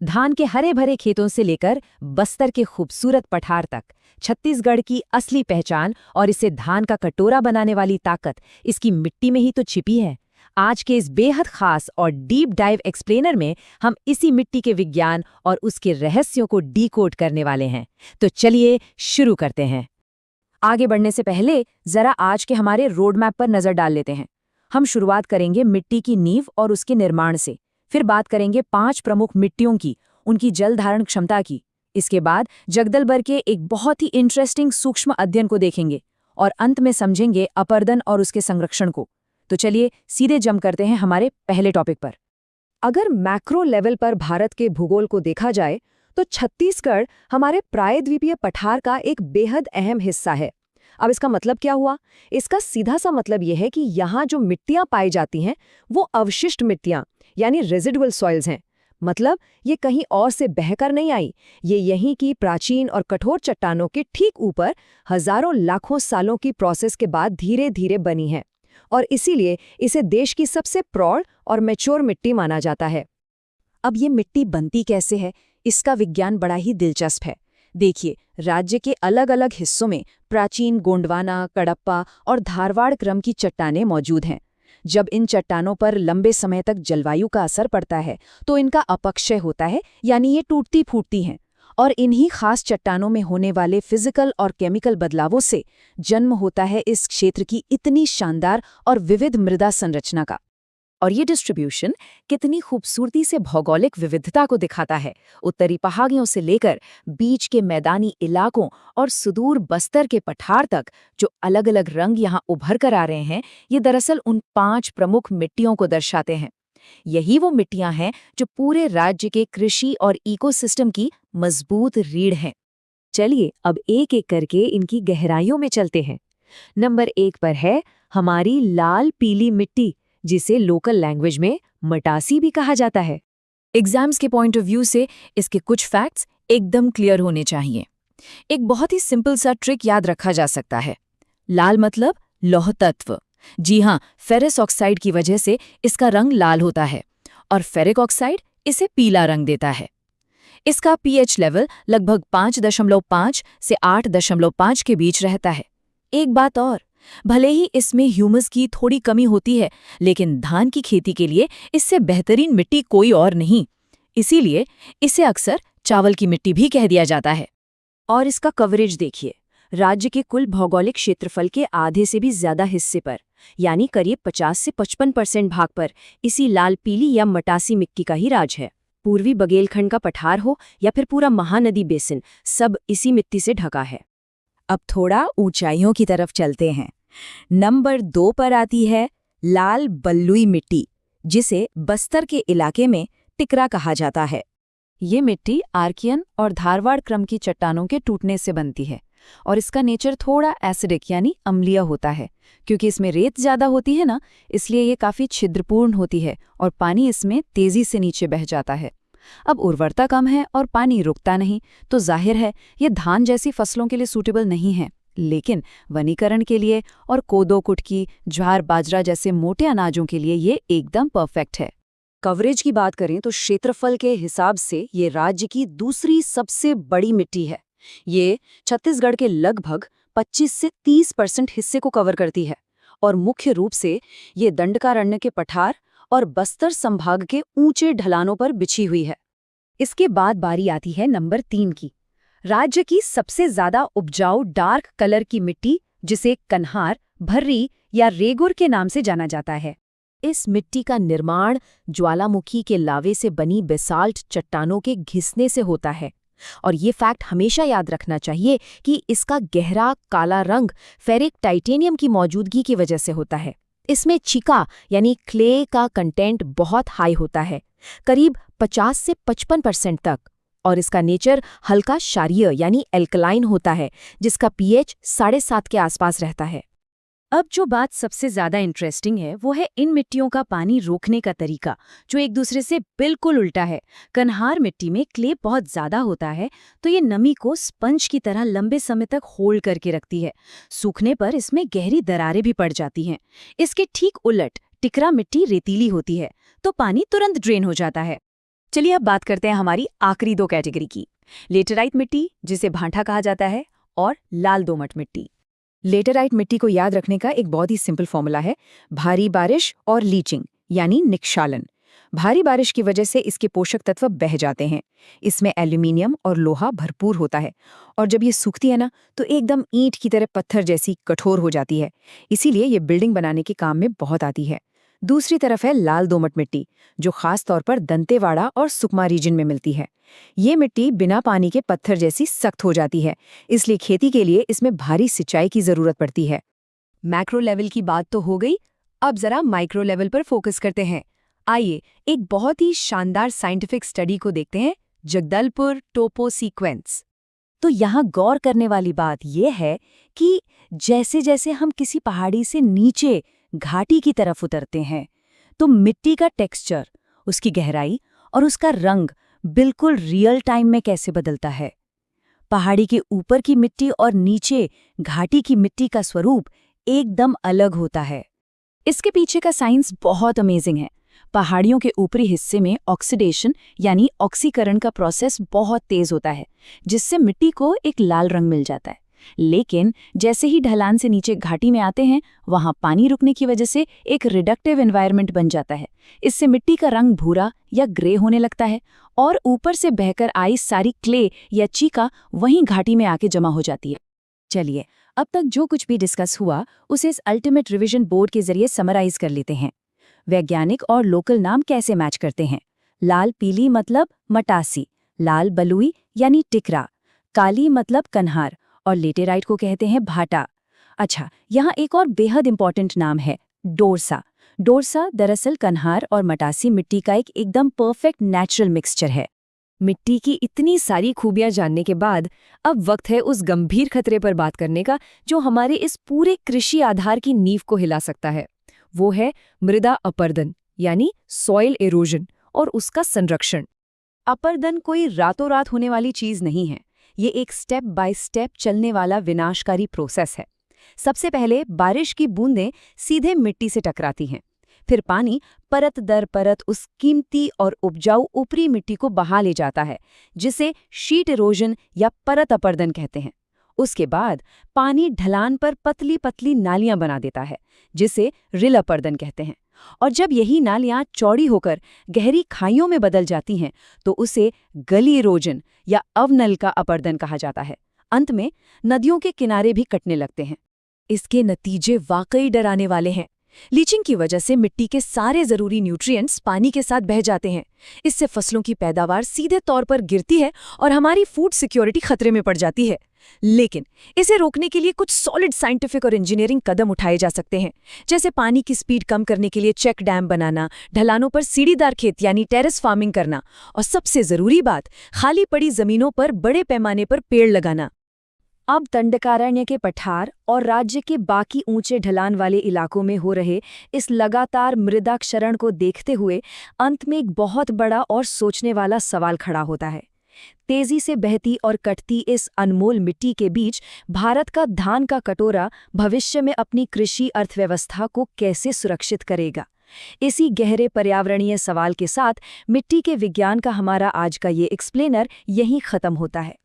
धान के हरे भरे खेतों से लेकर बस्तर के खूबसूरत पठार तक छत्तीसगढ़ की असली पहचान और इसे धान का कटोरा बनाने वाली ताकत इसकी मिट्टी में ही तो छिपी है। आज के इस बेहद खास और डीप डाइव एक्सप्लेनर में हम इसी मिट्टी के विज्ञान और उसके रहस्यों को डीकोड करने वाले हैं। तो चलिए शुरू करते हैं। आगे बढ़ने से पहले जरा आज के हमारे रोड मैप पर नजर डाल लेते हैं। हम शुरुआत करेंगे मिट्टी की नींव और उसके निर्माण से, फिर बात करेंगे 5 प्रमुख मिट्टियों की, उनकी जल धारण क्षमता की। इसके बाद जगदलबर के एक बहुत ही इंटरेस्टिंग सूक्ष्म अध्ययन को देखेंगे और अंत में समझेंगे अपरदन और उसके संरक्षण को। तो चलिए सीधे जंप करते हैं हमारे पहले टॉपिक पर। अगर मैक्रो लेवल पर भारत के भूगोल को देखा जाए तो छत्तीसगढ़ हमारे प्रायद्वीपीय पठार का एक बेहद अहम हिस्सा है। अब इसका मतलब क्या हुआ? इसका सीधा सा मतलब यह है कि यहाँ जो मिट्टियाँ पाई जाती हैं वो अवशिष्ट मिट्टियाँ यानी रेजिडुअल सॉइल्स हैं। मतलब ये कहीं और से बहकर नहीं आई, ये यहीं की प्राचीन और कठोर चट्टानों के ठीक ऊपर हजारों लाखों सालों की प्रोसेस के बाद धीरे धीरे बनी है और इसीलिए इसे देश की सबसे प्रौढ़ और मैच्योर मिट्टी माना जाता है। अब ये मिट्टी बनती कैसे है, इसका विज्ञान बड़ा ही दिलचस्प है। देखिए, राज्य के अलग अलग हिस्सों में प्राचीन गोंडवाना, कडप्पा और धारवाड़ क्रम की चट्टानें मौजूद हैं। जब इन चट्टानों पर लंबे समय तक जलवायु का असर पड़ता है तो इनका अपक्षय होता है, यानी ये टूटती फूटती हैं। और इन्हीं खास चट्टानों में होने वाले फिजिकल और केमिकल बदलावों से जन्म होता है इस क्षेत्र की इतनी शानदार और विविध मृदा संरचना का। और ये डिस्ट्रीब्यूशन कितनी खूबसूरती से भौगोलिक विविधता को दिखाता है। उत्तरी पहाड़ियों से लेकर बीच के मैदानी इलाकों और सुदूर बस्तर के पठार तक जो अलग अलग रंग यहाँ उभर कर आ रहे हैं, ये दरअसल उन 5 प्रमुख मिट्टियों को दर्शाते हैं। यही वो मिट्टियां हैं जो पूरे राज्य के कृषि और इकोसिस्टम की मजबूत रीढ़ हैं। चलिए अब एक एक करके इनकी गहराइयों में चलते हैं। नंबर 1 पर है हमारी लाल पीली मिट्टी, जिसे लोकल लैंग्वेज में मटासी भी कहा जाता है। एग्जाम्स के पॉइंट ऑफ व्यू से इसके कुछ फैक्ट्स एकदम क्लियर होने चाहिए। एक बहुत ही सिंपल सा ट्रिक याद रखा जा सकता है। लाल मतलब लौह तत्व। जी हाँ, फेरस ऑक्साइड की वजह से इसका रंग लाल होता है और फेरिक ऑक्साइड इसे पीला रंग देता है। इसका पीएच लेवल लगभग 5.5 से 8.5 के बीच रहता है। एक बात और, भले ही इसमें ह्यूमस की थोड़ी कमी होती है, लेकिन धान की खेती के लिए इससे बेहतरीन मिट्टी कोई और नहीं। इसीलिए इसे अक्सर चावल की मिट्टी भी कह दिया जाता है। और इसका कवरेज देखिए, राज्य के कुल भौगोलिक क्षेत्रफल के आधे से भी ज्यादा हिस्से पर, यानी करीब 50 से 55% भाग पर इसी लाल पीली या मटासी मिट्टी का ही राज है। पूर्वी बघेलखंड का पठार हो या फिर पूरा महानदी बेसिन, सब इसी मिट्टी से ढका है। अब थोड़ा ऊंचाइयों की तरफ चलते हैं। नंबर 2 पर आती है लाल बलुई मिट्टी, जिसे बस्तर के इलाके में टिकरा कहा जाता है। ये मिट्टी आर्कियन और धारवाड़ क्रम की चट्टानों के टूटने से बनती है और इसका नेचर थोड़ा एसिडिक यानी अम्लीय होता है। क्योंकि इसमें रेत ज्यादा होती है ना, इसलिए ये काफी छिद्रपूर्ण होती है और पानी इसमें तेजी से नीचे बह जाता है। अब उर्वरता कम है और पानी रुकता नहीं, तो जाहिर है ये धान जैसी फसलों के लिए सूटेबल नहीं है। लेकिन वनीकरण के लिए और कोदो, कुटकी, ज्वार, बाजरा जैसे मोटे अनाजों के लिए ये एकदम परफेक्ट है। कवरेज की बात करें तो क्षेत्रफल के हिसाब से ये राज्य की दूसरी सबसे बड़ी मिट्टी है। ये छत्तीसगढ़ के लगभग 25 से 30% हिस्से को कवर करती है और मुख्य रूप से ये दंडकारण्य के पठार और बस्तर संभाग के ऊंचे ढलानों पर बिछी हुई है। इसके बाद बारी आती है नंबर 3 की, राज्य की सबसे ज्यादा उपजाऊ डार्क कलर की मिट्टी, जिसे कन्हार, भर्री या रेगुर के नाम से जाना जाता है। इस मिट्टी का निर्माण ज्वालामुखी के लावे से बनी बेसाल्ट चट्टानों के घिसने से होता है। और ये फैक्ट हमेशा याद रखना चाहिए कि इसका गहरा काला रंग फेरिक टाइटेनियम की मौजूदगी की वजह से होता है। इसमें चिका यानी क्ले का कंटेंट बहुत हाई होता है, करीब 50 से 55% तक, और इसका नेचर हल्का क्षारीय यानी एल्कलाइन होता है, जिसका पीएच 7.5 के आसपास रहता है। अब जो बात सबसे ज्यादा इंटरेस्टिंग है वो है इन मिट्टियों का पानी रोकने का तरीका, जो एक दूसरे से बिल्कुल उल्टा है। कन्हार मिट्टी में क्ले बहुत ज्यादा होता है, तो ये नमी को स्पंज की तरह लंबे समय तक होल्ड करके रखती है। सूखने पर इसमें गहरी दरारें भी पड़ जाती हैं। इसके ठीक उलट टिकरा मिट्टी रेतीली होती है, तो पानी तुरंत ड्रेन हो जाता है। चलिए अब बात करते हैं हमारी आखिरी दो कैटेगरी की, लेटेराइट मिट्टी जिसे भांटा कहा जाता है और लाल दोमट मिट्टी। लेटेराइट मिट्टी को याद रखने का एक बहुत ही सिंपल फॉर्मूला है, भारी बारिश और लीचिंग यानी निक्षालन। भारी बारिश की वजह से इसके पोषक तत्व बह जाते हैं। इसमें एल्यूमिनियम और लोहा भरपूर होता है और जब ये सूखती है ना तो एकदम ईंट की तरह पत्थर जैसी कठोर हो जाती है। इसीलिए ये बिल्डिंग बनाने के काम में बहुत आती है। दूसरी तरफ है लाल दोमट मिट्टी, जो खास तौर पर दंतेवाड़ा और सुकमा रीजन में मिलती है। ये मिट्टी बिना पानी के पत्थर जैसी सख्त हो जाती है, इसलिए खेती के लिए इसमें भारी सिंचाई की जरूरत पड़ती है। मैक्रो लेवल की बात तो हो गई, अब जरा माइक्रो लेवल पर फोकस करते हैं। आइए एक बहुत ही शानदार साइंटिफिक स्टडी को देखते हैं, जगदलपुर टोपो सीक्वेंस। तो यहाँ गौर करने वाली बात यह है कि जैसे जैसे हम किसी पहाड़ी से नीचे घाटी की तरफ उतरते हैं तो मिट्टी का टेक्सचर, उसकी गहराई और उसका रंग बिल्कुल रियल टाइम में कैसे बदलता है। पहाड़ी के ऊपर की मिट्टी और नीचे घाटी की मिट्टी का स्वरूप एकदम अलग होता है। इसके पीछे का साइंस बहुत अमेजिंग है। पहाड़ियों के ऊपरी हिस्से में ऑक्सीडेशन यानी ऑक्सीकरण का प्रोसेस बहुत तेज होता है, जिससे मिट्टी को एक लाल रंग मिल जाता है। लेकिन जैसे ही ढलान से नीचे घाटी में आते हैं, वहां पानी रुकने की वजह से एक रिडक्टिव एनवायरनमेंट बन जाता है। इससे मिट्टी का रंग भूरा या ग्रे होने लगता है और ऊपर से बहकर आई सारी क्ले या चीका वहीं घाटी में आके जमा हो जाती है। चलिए, अब तक जो कुछ भी डिस्कस हुआ उसे इस अल्टीमेट रिवीजन बोर्ड के जरिए समराइज कर लेते हैं। वैज्ञानिक और लोकल नाम कैसे मैच करते हैं? लाल पीली मतलब मटासी, लाल बलुई यानी टिकरा, काली मतलब कन्हार और लेटेराइट को कहते हैं भाटा। अच्छा, यहाँ एक और बेहद इंपॉर्टेंट नाम है, डोरसा। डोरसा दरअसल कन्हार और मटासी मिट्टी का एक एकदम परफेक्ट नेचुरल मिक्सचर है। मिट्टी की इतनी सारी खूबियां जानने के बाद अब वक्त है उस गंभीर खतरे पर बात करने का जो हमारे इस पूरे कृषि आधार की नींव को हिला सकता है। वो है मृदा अपरदन यानी सॉइल एरोजन और उसका संरक्षण। अपरदन कोई रातों रात होने वाली चीज नहीं है, ये एक स्टेप बाय स्टेप चलने वाला विनाशकारी प्रोसेस है। सबसे पहले बारिश की बूंदें सीधे मिट्टी से टकराती हैं, फिर पानी परत दर परत उस कीमती और उपजाऊ ऊपरी मिट्टी को बहा ले जाता है, जिसे शीट इरोजन या परत अपरदन कहते हैं। उसके बाद पानी ढलान पर पतली पतली नालियां बना देता है, जिसे रिल अपरदन कहते हैं। और जब यही नालियां चौड़ी होकर गहरी खाइयों में बदल जाती हैं तो उसे गली इरोजन या अवनल का अपरदन कहा जाता है। अंत में नदियों के किनारे भी कटने लगते हैं। इसके नतीजे वाकई डराने वाले हैं। लीचिंग की वजह से मिट्टी के सारे जरूरी न्यूट्रिएंट्स पानी के साथ बह जाते हैं। इससे फसलों की पैदावार सीधे तौर पर गिरती है और हमारी फूड सिक्योरिटी खतरे में पड़ जाती है। लेकिन इसे रोकने के लिए कुछ सॉलिड साइंटिफिक और इंजीनियरिंग कदम उठाए जा सकते हैं, जैसे पानी की स्पीड कम करने के लिए चेक डैम बनाना, ढलानों पर सीढ़ीदार खेत यानी टेरेस फार्मिंग करना और सबसे जरूरी बात, खाली पड़ी जमीनों पर बड़े पैमाने पर पेड़ लगाना। अब दंडकारण्य के पठार और राज्य के बाकी ऊंचे ढलान वाले इलाकों में हो रहे इस लगातार मृदा क्षरण को देखते हुए अंत में एक बहुत बड़ा और सोचने वाला सवाल खड़ा होता है। तेजी से बहती और कटती इस अनमोल मिट्टी के बीच भारत का धान का कटोरा भविष्य में अपनी कृषि अर्थव्यवस्था को कैसे सुरक्षित करेगा? इसी गहरे पर्यावरणीय सवाल के साथ मिट्टी के विज्ञान का हमारा आज का ये एक्सप्लेनर यहीं खत्म होता है।